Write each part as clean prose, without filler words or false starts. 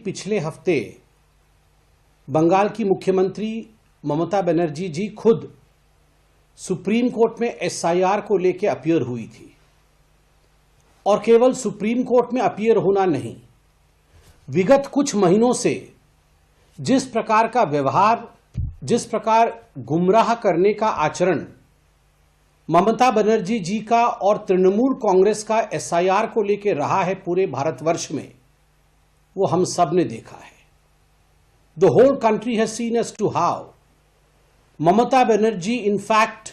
पिछले हफ्ते बंगाल की मुख्यमंत्री ममता बनर्जी जी खुद सुप्रीम कोर्ट में एसआईआर को लेकर अपीयर हुई थी। और केवल सुप्रीम कोर्ट में अपीयर होना नहीं, विगत कुछ महीनों से जिस प्रकार का व्यवहार, जिस प्रकार गुमराह करने का आचरण ममता बनर्जी जी का और तृणमूल कांग्रेस का एसआईआर को लेकर रहा है पूरे भारतवर्ष में, वो हम सब ने देखा है। The whole country has seen as to how Mamata Banerjee in fact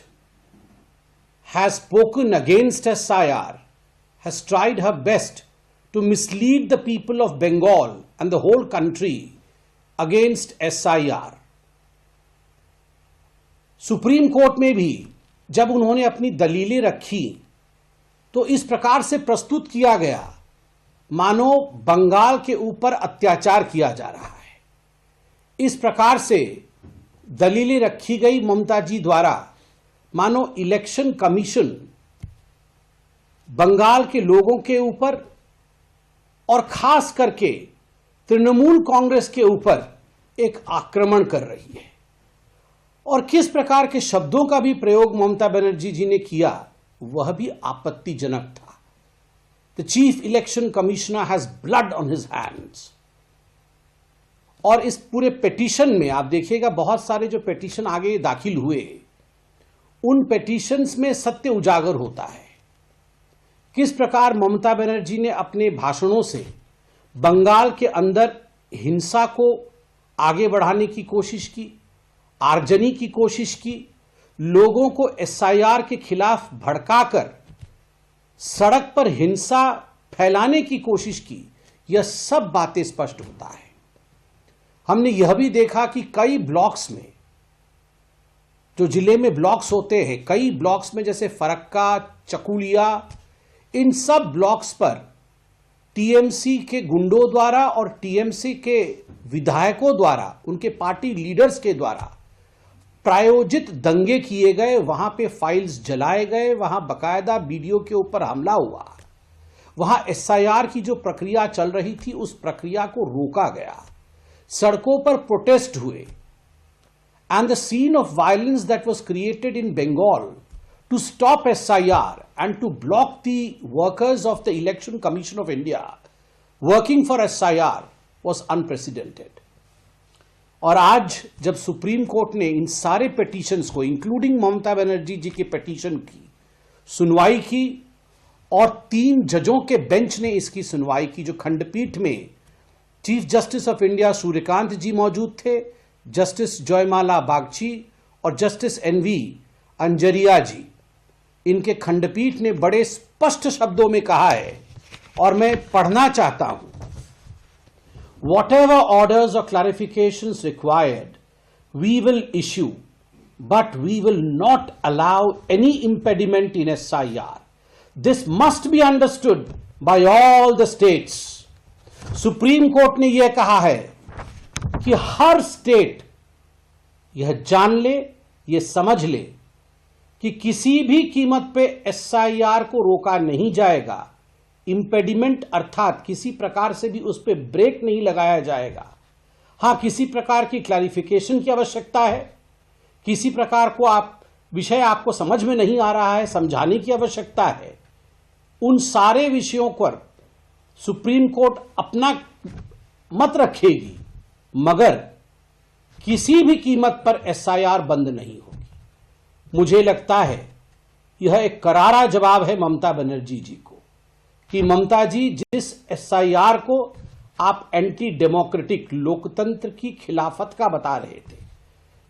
has spoken against SIR, has tried her best to mislead the people of Bengal and the whole country against SIR. Supreme court में भी जब उन्होंने अपनी दलीलें रखी तो इस प्रकार से प्रस्तुत किया गया मानो बंगाल के ऊपर अत्याचार किया जा रहा है। इस प्रकार से दलीलें रखी गई ममता जी द्वारा मानो इलेक्शन कमीशन बंगाल के लोगों के ऊपर और खास करके तृणमूल कांग्रेस के ऊपर एक आक्रमण कर रही है। और किस प्रकार के शब्दों का भी प्रयोग ममता बनर्जी जी ने किया वह भी आपत्तिजनक था। The chief election commissioner has blood on his hands. और इस पूरे पिटीशन में आप देखिएगा बहुत सारे जो पिटीशन आगे दाखिल हुए, उन पिटीशंस में सत्य उजागर होता है। किस प्रकार ममता बनर्जी ने अपने भाषणों से बंगाल के अंदर हिंसा को आगे बढ़ाने की कोशिश की, आगजनी की कोशिश की, लोगों को एसआईआर के खिलाफ भड़काकर सड़क पर हिंसा फैलाने की कोशिश की, यह सब बातें स्पष्ट होता है। हमने यह भी देखा कि कई ब्लॉक्स में, जो जिले में ब्लॉक्स होते हैं, कई ब्लॉक्स में जैसे फरक्का, चकुलिया, इन सब ब्लॉक्स पर टीएमसी के गुंडों द्वारा और टीएमसी के विधायकों द्वारा, उनके पार्टी लीडर्स के द्वारा प्रायोजित दंगे किए गए। वहां पे फाइल्स जलाए गए, वहां बकायदा वीडियो के ऊपर हमला हुआ, वहां एसआईआर की जो प्रक्रिया चल रही थी उस प्रक्रिया को रोका गया, सड़कों पर प्रोटेस्ट हुए। And the scene of violence that was created in Bengal to stop SIR and to block the workers of the election commission of India working for SIR was unprecedented. और आज जब सुप्रीम कोर्ट ने इन सारे petitions को, including Mamata Banerjee जी के petition की सुनवाई की और 3 जजों के बेंच ने इसकी सुनवाई की, जो खंडपीठ में chief justice of India Suryakant ji मौजूद थे, जस्टिस जयमाला बागची और जस्टिस एनवी अंजरिया जी, इनके खंडपीठ ने बड़े स्पष्ट शब्दों में कहा है और मैं पढ़ना चाहता हूं। Whatever orders or clarifications required, we will issue, but we will not allow any impediment in SIR. This must be understood by all the states. Supreme court ने यह कहा है कि हर स्टेट यह जान ले, यह समझ ले कि किसी भी कीमत पे एसआईआर को रोका नहीं जाएगा। इंपेडिमेंट अर्थात किसी प्रकार से भी उस पर ब्रेक नहीं लगाया जाएगा। हां, किसी प्रकार की क्लैरिफिकेशन की आवश्यकता है, किसी प्रकार को विषय आपको समझ में नहीं आ रहा है, समझाने की आवश्यकता है। उन सारे विषयों पर सुप्रीम कोर्ट अपना मत रखेगी, मगर किसी भी कीमत पर एसआईआर बंद नहीं होगी। मुझे लगता है यह एक करारा जवाब है ममता बनर्जी जी को कि ममता जी, जिस एसआईआर को आप एंटी डेमोक्रेटिक, लोकतंत्र की खिलाफत का बता रहे थे,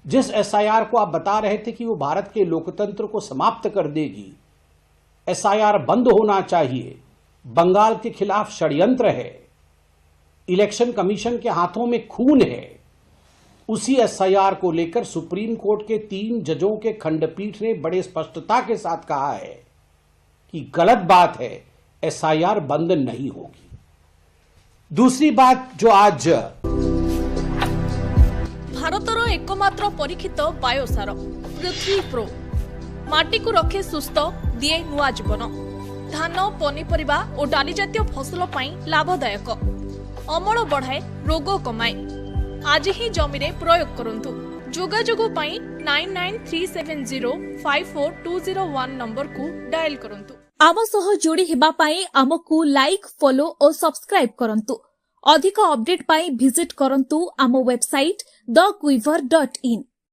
जिस एसआईआर को आप बता रहे थे कि वो भारत के लोकतंत्र को समाप्त कर देगी, एसआईआर बंद होना चाहिए, बंगाल के खिलाफ षड्यंत्र है, इलेक्शन कमीशन के हाथों में खून है, उसी एसआईआर को लेकर सुप्रीम कोर्ट के 3 जजों के खंडपीठ ने बड़े स्पष्टता के साथ कहा है कि गलत बात है, एसआईआर बंद नहीं होगी। दूसरी बात जो आज भारतर एकमात्र परीक्षित बायोसार पृथ्वी प्रो माटी को रखे सुस्थ, दिए नुआ जीवन। धान, पनीपरिबा और डाली जातीय फसल लाभदायक। अमल बढ़ाए रोग कमाए। आज ही जमी रे प्रयोग करंतु। जोगाजोग पाई 9937054201 नंबर को डायल करंतु। आम सह जोड़ी हेबा पाई आमकु लाइक फॉलो और सब्सक्राइब करंतु। अधिक अपडेट पाई विजिट करंतु आम वेबसाइट thequiver.in।